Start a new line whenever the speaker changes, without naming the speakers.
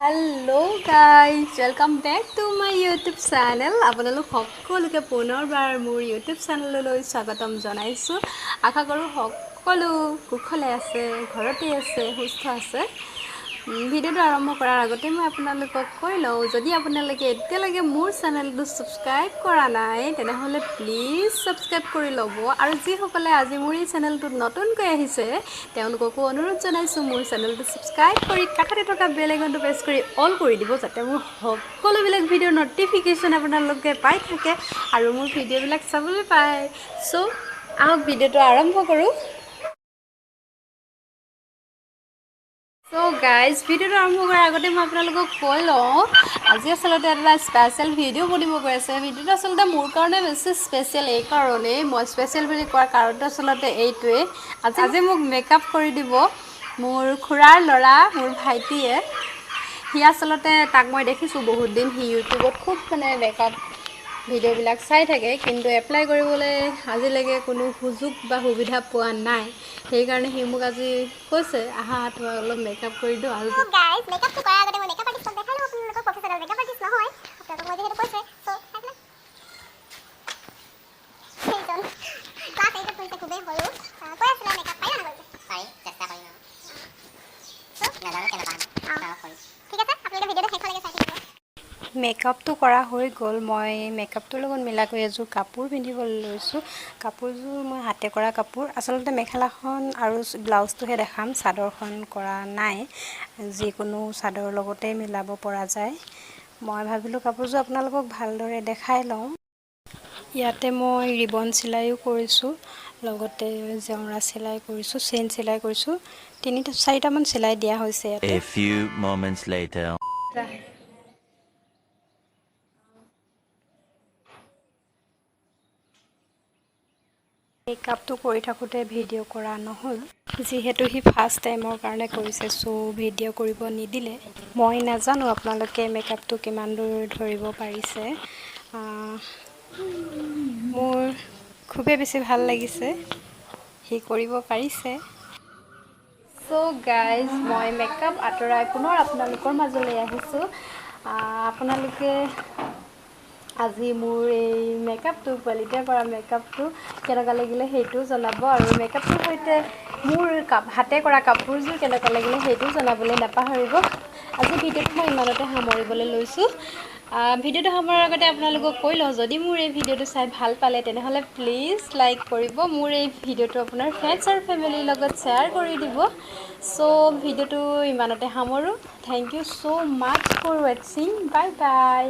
Hello guys, welcome back to my YouTube channel. আপোনালোক সকলোকে পুনৰবাৰ মোৰ YouTube চেনেললৈ স্বাগতম জনাইছো। আশা কৰোঁ সকলো কুশলে আছে, ঘৰতে আছে, সুস্থ আছে। ভিডিঅ'টো আৰম্ভ কৰাৰ আগতে মই আপোনালোকক কৈ লওঁ, যদি আপোনালোকে এতিয়ালৈকে মোৰ চেনেলটো সাবস্ক্ৰাইব কৰা নাই তেনেহ'লে প্লিজ সাবস্ক্ৰাইব কৰি ল'ব আৰু যিসকলে আজি মোৰ এই চেনেলটোত নতুনকৈ আহিছে তেওঁলোককো অনুৰোধ জনাইছো মোৰ চেনেলটো সাবস্ক্ৰাইব কৰি কাষতে থকা বেল আইকনটো প্ৰেছ কৰি অল কৰি দিব যাতে মোৰ সকলোবিলাক ভিডিঅ'ৰ নটিফিকেশ্যন আপোনালোকে পাই থাকে আৰু মোৰ ভিডিঅ'বিলাক চাবলৈ পায়। সো আহক ভিডিঅ'টো আৰম্ভ কৰোঁ। So guys, ভিডিঅ'টো আৰম্ভ কৰাৰ আগতে মই আপোনালোকক কৈ লওঁ আজি আচলতে এটা স্পেচিয়েল ভিডিঅ' বনিব গৈ আছে। ভিডিঅ'টো আচলতে মোৰ কাৰণে বেছি স্পেচিয়েল এই কাৰণেই, মই স্পেচিয়েল বুলি কোৱাৰ কাৰণটো আচলতে এইটোৱে, আজি মোক মেকআপ কৰি দিব মোৰ খুৰাৰ ল'ৰা, মোৰ ভাইটিয়ে। সি আচলতে তাক মই দেখিছোঁ বহুত দিন, সি ইউটিউবত খুব মেকআপ ভিডিঅ'বিলাক চাই থাকে, কিন্তু এপ্লাই কৰিবলৈ আজিলৈকে কোনো সুযোগ বা সুবিধা পোৱা নাই। সেইকাৰণে সি মোক আজি কৈছে আহা তই অলপ মেকআপ কৰি দিওঁ। আৰু
গাইজ মেকআপটো কৰাৰ আগতে মই মেকআপ আৰ্টিষ্টক দেখাই লওঁ, আপোনালোকক প্ৰফেচনেল মেকআপ আৰ্টিষ্ট নহয়, আপোনালোকক মই যিহেতু কৈছে। সেইজন ক্লাছ 8ত পঢ়িছে, খুবেই সৰু, কৈ আছিলে মেকআপ পাৰি না পাৰি, চেষ্টা কৰিম নাজানো কেনেকুৱা ঠিক আছে, আপোনালোকে ভিডিঅ'টো শেষলৈকে চাই থাকিব।
মেকআপটো কৰা হৈ গ'ল। মই মেকআপটোৰ লগত মিলাকৈ এযোৰ কাপোৰ পিন্ধিবলৈ লৈছোঁ। কাপোৰযোৰ মই হাতে কৰা কাপোৰ, আচলতে মেখেলাখন আৰু ব্লাউজটোহে দেখাম, চাদৰখন কৰা নাই। যিকোনো চাদৰৰ লগতে মিলাব পৰা যায়। মই ভাবিলোঁ কাপোৰযোৰ আপোনালোকক ভালদৰে দেখাই লওঁ। ইয়াতে মই ৰিবন চিলাইও কৰিছোঁ, লগতে জেওৰা চিলাই কৰিছোঁ, চেইন চিলাই কৰিছোঁ, 3-4টামান চিলাই দিয়া হৈছে ইয়াতে।
A few moments later.
মেকআপটো কৰি থাকোঁতে ভিডিঅ' কৰা নহ'ল, যিহেতু সি ফাৰ্ষ্ট টাইমৰ কাৰণে কৰিছে, চ' ভিডিঅ' কৰিব নিদিলে। মই নাজানো আপোনালোকে মেকআপটো কিমান দূৰ ধৰিব পাৰিছে। মোৰ খুবেই বেছি ভাল লাগিছে, সি কৰিব পাৰিছে। চ' গাইজ মই মেকআপ আঁতৰাই পুনৰ আপোনালোকৰ মাজলৈ আহিছোঁ। আপোনালোকে আজি মোৰ এই মেকআপটো, কোৱালিটিৰ পৰা মেকআপটো কেনেকুৱা লাগিলে সেইটোও জনাব, আৰু মেকআপটোৰ সৈতে মোৰ হাতে কৰা কাপোৰযোৰ কেনেকুৱা লাগিলে সেইটোও জনাবলৈ নাপাহৰিব। আজি ভিডিঅ'টো মই ইমানতে সামৰিবলৈ লৈছোঁ। ভিডিঅ'টো সামৰাৰ আগতে আপোনালোকক কৈ লওঁ, যদি মোৰ এই ভিডিঅ'টো চাই ভাল পালে তেনেহ'লে প্লিজ লাইক কৰিব, মোৰ এই ভিডিঅ'টো আপোনাৰ ফ্ৰেণ্ডছ আৰু ফেমিলিৰ লগত শ্বেয়াৰ কৰি দিব। চ' ভিডিঅ'টো ইমানতে সামৰোঁ। Thank you so' much for ৱাটছিং, বাই বাই।